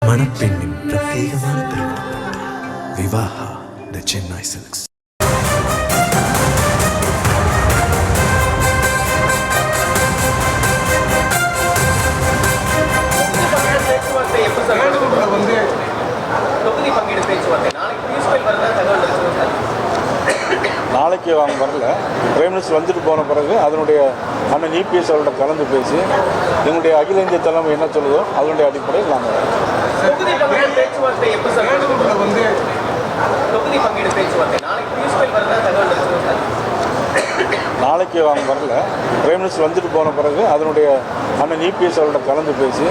மணப்பெண்ணின் பிரத்யேகமான திருமணம் விவாஹா தி சென்னை சில்க்ஸ். நாளைக்கு அவங்க வரல. பிரைம் மினிஸ்டர் வந்துட்டு போன பிறகு அதனுடைய அண்ணன் இபிஎஸ் அவரோட கலந்து பேசி எங்களுடைய அகில இந்திய தலைமை என்ன சொல்லுதோ அதனுடைய அடிப்படையில் நாங்கள் நாளைக்கு அவங்க வரல. பிரைம் மினிஸ்டர் வந்துட்டு போன பிறகு அதனுடைய அண்ணன் இபிஎஸ் அவரோட கலந்து பேசி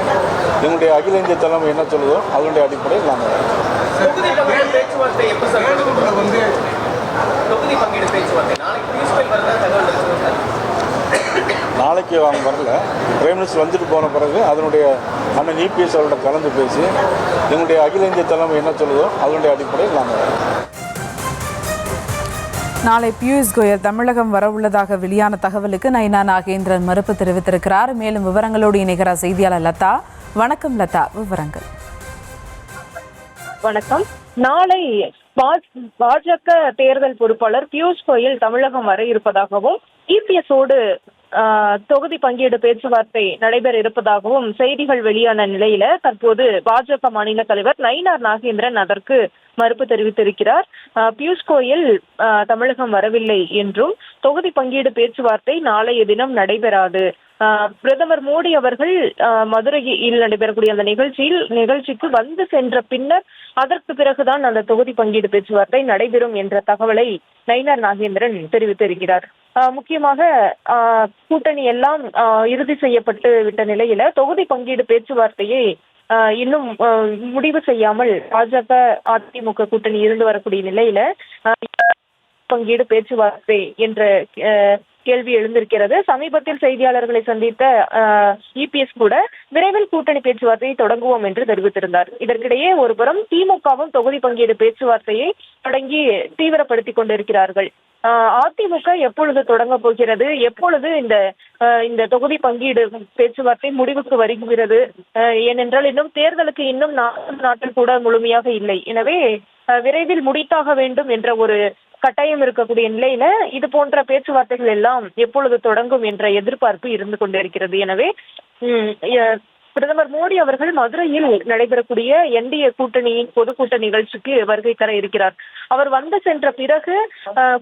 எங்களுடைய அகில இந்திய தலைமை என்ன சொல்லுதோ அதனுடைய அடிப்படையில் நாங்கள் நாளைக்கு அவங்க வரல. பிரைம் மினிஸ்டர் வந்துட்டு போன பிறகு அதனுடைய அண்ணன் இபிஎஸ் அவரோட கலந்து பேசி எங்களுடைய அகில இந்திய தலைமை என்ன சொல்லுதோ அதனுடைய அடிப்படையில் நாங்கள் நாளை பியூஷ் கோயல் தமிழகம் வரவுள்ளதாக வெளியான தகவலுக்கு நயினா நாகேந்திரன் மறுப்பு தெரிவித்திருக்கிறார். மேலும் விவரங்களோடு இணைகிறார் செய்தியாளர் லதா. வணக்கம் லதா, விவரங்கள். வணக்கம். நாளை பாஜக தேர்தல் பொறுப்பாளர் பியூஷ் கோயல் தமிழகம் வர இருப்பதாகவும் இபிஎஸோடு தொகுதி பங்கீடு பேச்சுவார்த்தை நடைபெற இருப்பதாகவும் செய்திகள் வெளியான நிலையில தற்போது பாஜக மாநில தலைவர் நயினார் நாகேந்திரன் அதற்கு மறுப்பு தெரிவித்திருக்கிறார். பியூஷ் கோயல் தமிழகம் வரவில்லை என்றும் தொகுதி பங்கீடு பேச்சுவார்த்தை நாளைய தினம் நடைபெறாது. பிரதமர் மோடி அவர்கள் மதுரையில் நடைபெறக்கூடிய அந்த நிகழ்ச்சிக்கு வந்து சென்ற பின்னர் அதற்கு பிறகுதான் அந்த தொகுதி பங்கீடு பேச்சுவார்த்தை நடைபெறும் என்ற தகவலை நயினார் நாகேந்திரன் தெரிவித்திருக்கிறார். முக்கியமாக கூட்டணி எல்லாம் இறுதி செய்யப்பட்டு விட்ட நிலையில தொகுதி பங்கீடு பேச்சுவார்த்தையை இன்னும் முடிவு செய்யாமல் பாஜக அதிமுக கூட்டணி இருந்து வரக்கூடிய நிலையில பங்கீடு பேச்சுவார்த்தை என்ற கேள்வி எழுந்திருக்கிறது. சமீபத்தில் செய்தியாளர்களை சந்தித்த இபிஎஸ் கூட விரைவில் கூட்டணி பேச்சுவார்த்தையை தொடங்குவோம் என்று தெரிவித்திருந்தார். இதற்கிடையே ஒருபுறம் திமுகவும் தொகுதி பங்கீடு பேச்சுவார்த்தையை தொடங்கி தீவிரப்படுத்திக் கொண்டிருக்கிறார்கள். அதிமுக எப்பொழுது தொடங்க போகிறது, எப்பொழுது இந்த தொகுதி பங்கீடு பேச்சுவார்த்தை முடிவுக்கு வருகிறது? ஏனென்றால் இன்னும் தேர்தலுக்கு இன்னும் 4 நாட்கள் கூட முழுமையாக இல்லை. எனவே விரைவில் முடித்தாக வேண்டும் என்ற ஒரு கட்டாயம் இருக்கக்கூடிய நிலையில இது போன்ற பேச்சுவார்த்தைகள் எல்லாம் எப்பொழுது தொடங்கும் என்ற எதிர்பார்ப்பு இருந்து கொண்டிருக்கிறது. எனவே பிரதமர் மோடி அவர்கள் மதுரையில் நடைபெறக்கூடிய என்டிஏ கூட்டணியின் பொதுக்கூட்ட நிகழ்ச்சிக்கு வருகை தர இருக்கிறார். அவர் வந்து சென்ற பிறகு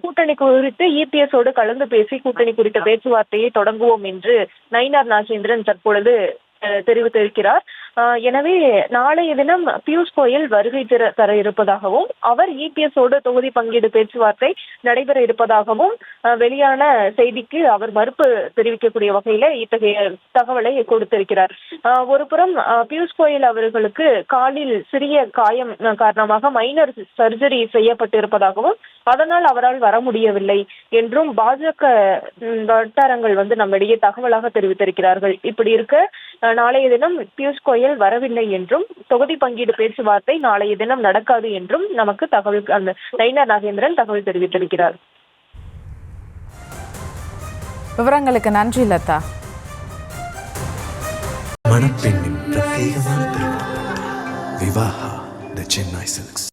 கூட்டணி குறித்து இபிஎஸோடு கலந்து பேசி கூட்டணி குறித்த பேச்சுவார்த்தையை தொடங்குவோம் என்று நயினார் நாகேந்திரன் தற்பொழுது தெரிவித்திருக்கிறார். எனவே நாளைய தினம் பியூஷ் கோயல் வருகை தர இருப்பதாகவும் அவர் இபிஎஸோடு தொகுதி பங்கீடு பேச்சுவார்த்தை நடைபெற இருப்பதாகவும் வெளியான செய்திக்கு அவர் மறுப்பு தெரிவிக்கக்கூடிய வகையில இத்தகைய தகவலை கொடுத்திருக்கிறார். ஒருபுறம் பியூஷ் கோயல் அவர்களுக்கு காலில் சிறிய காயம் காரணமாக மைனர் சர்ஜரி செய்யப்பட்டிருப்பதாகவும் அதனால் அவரால் வர முடியவில்லை என்றும் பாஜக வட்டாரங்கள் நம்மிடையே தகவலாக தெரிவித்திருக்கிறார்கள். இப்படி இருக்க நாளைய தினம் பியூஷ் கோயல் வரவில்லை என்றும் தொகுதி பங்கீடு பேச்சுவார்த்தை நாளைய தினம் நடக்காது என்றும் நமக்கு தகவல் அந்த நயினார் நாகேந்திரன் தகவல் தெரிவித்திருக்கிறார். விவரங்களுக்கு நன்றி லதா. மணப்பெண்ணின் பிரத்யேகமான திருமணம் விவாஹா தி சென்னை சில்க்ஸ்.